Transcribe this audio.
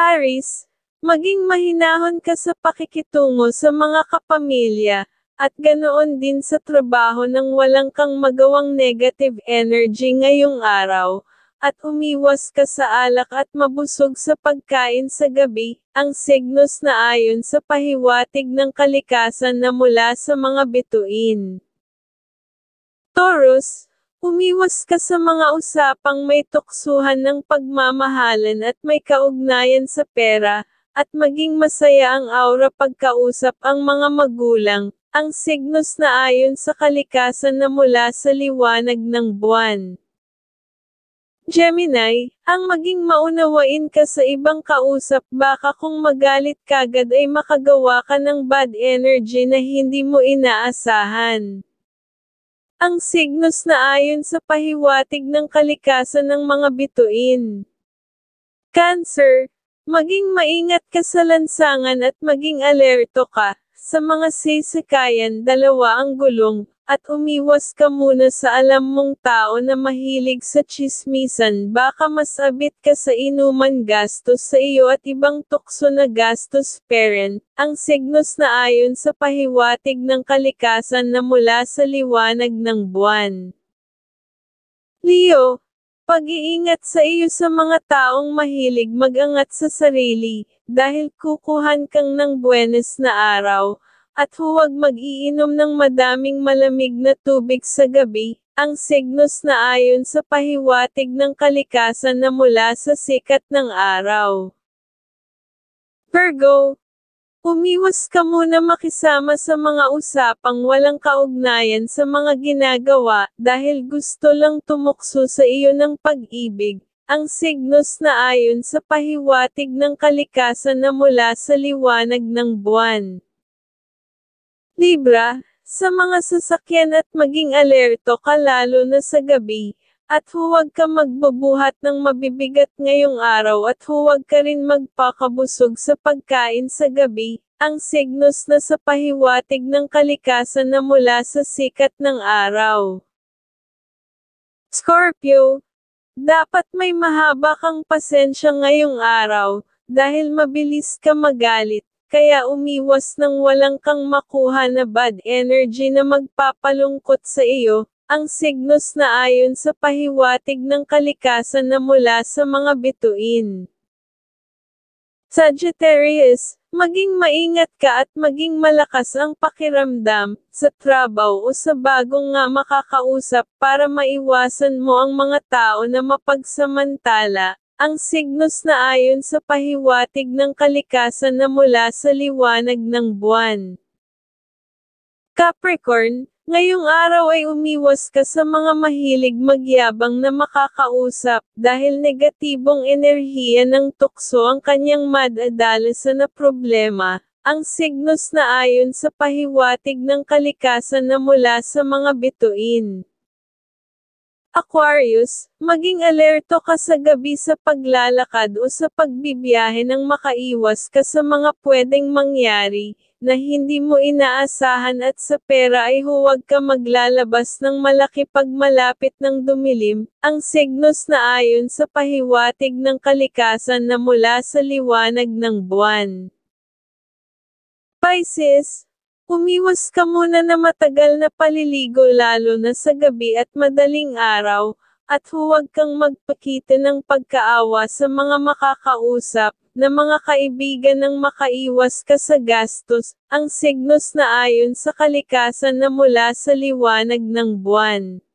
Aries, maging mahinahon ka sa pakikitungo sa mga kapamilya, at ganoon din sa trabaho nang walang kang magawang negative energy ngayong araw, at umiwas ka sa alak at mabusog sa pagkain sa gabi, ang signos na ayon sa pahiwatig ng kalikasan na mula sa mga bituin. Taurus, umiwas ka sa mga usapang may tuksuhan ng pagmamahalan at may kaugnayan sa pera, at maging masaya ang aura pagkausap ang mga magulang, ang signos na ayon sa kalikasan na mula sa liwanag ng buwan. Gemini, ang maging maunawain ka sa ibang kausap baka kung magalit kagad ay makagawa ka ng bad energy na hindi mo inaasahan. Ang signos na ayon sa pahiwatig ng kalikasan ng mga bituin. Cancer, maging maingat ka sa lansangan at maging alerto ka, sa mga sisikayan dalawa ang gulong, at umiwas ka muna sa alam mong tao na mahilig sa tsismisan baka masabit ka sa inuman gastos sa iyo at ibang tukso na gastos parent, ang signos na ayon sa pahiwatig ng kalikasan na mula sa liwanag ng buwan. Leo, pag-iingat sa iyo sa mga taong mahilig mag-angat sa sarili, dahil kukuhan kang ng buwenes na araw, at huwag mag-iinom ng madaming malamig na tubig sa gabi, ang signos na ayon sa pahiwatig ng kalikasan na mula sa sikat ng araw. Virgo, umiwas ka muna makisama sa mga usapang walang kaugnayan sa mga ginagawa, dahil gusto lang tumukso sa iyo ng pag-ibig, ang signos na ayon sa pahiwatig ng kalikasan na mula sa liwanag ng buwan. Libra, sa mga sasakyan at maging alerto ka lalo na sa gabi, at huwag ka magbubuhat ng mabibigat ngayong araw at huwag ka rin magpakabusog sa pagkain sa gabi, ang signos na sa pahiwatig ng kalikasan na mula sa sikat ng araw. Scorpio, dapat may mahaba kang pasensya ngayong araw, dahil mabilis ka magalit. Kaya umiwas ng walang kang makuha na bad energy na magpapalungkot sa iyo, ang signos na ayon sa pahiwatig ng kalikasan na mula sa mga bituin. Sagittarius, maging maingat ka at maging malakas ang pakiramdam, sa trabaho o sa bagong nga makakausap para maiwasan mo ang mga tao na mapagsamantala. Ang signos na ayon sa pahiwatig ng kalikasan na mula sa liwanag ng buwan. Capricorn, ngayong araw ay umiwas ka sa mga mahilig magyabang na makakausap, dahil negatibong enerhiya ng tukso ang kanyang madadalasan na problema, ang signos na ayon sa pahiwatig ng kalikasan na mula sa mga bituin. Aquarius, maging alerto ka sa gabi sa paglalakad o sa pagbibiyahe nang makaiwas ka sa mga pwedeng mangyari, na hindi mo inaasahan at sa pera ay huwag ka maglalabas ng malaki pag malapit ng dumilim, ang signos na ayon sa pahiwatig ng kalikasan na mula sa liwanag ng buwan. Pisces, umiwas ka muna na matagal na paliligo lalo na sa gabi at madaling araw, at huwag kang magpakita ng pagkaawa sa mga makakausap, na mga kaibigan nang makaiwas ka sa gastos, ang signos na ayon sa kalikasan na mula sa liwanag ng buwan.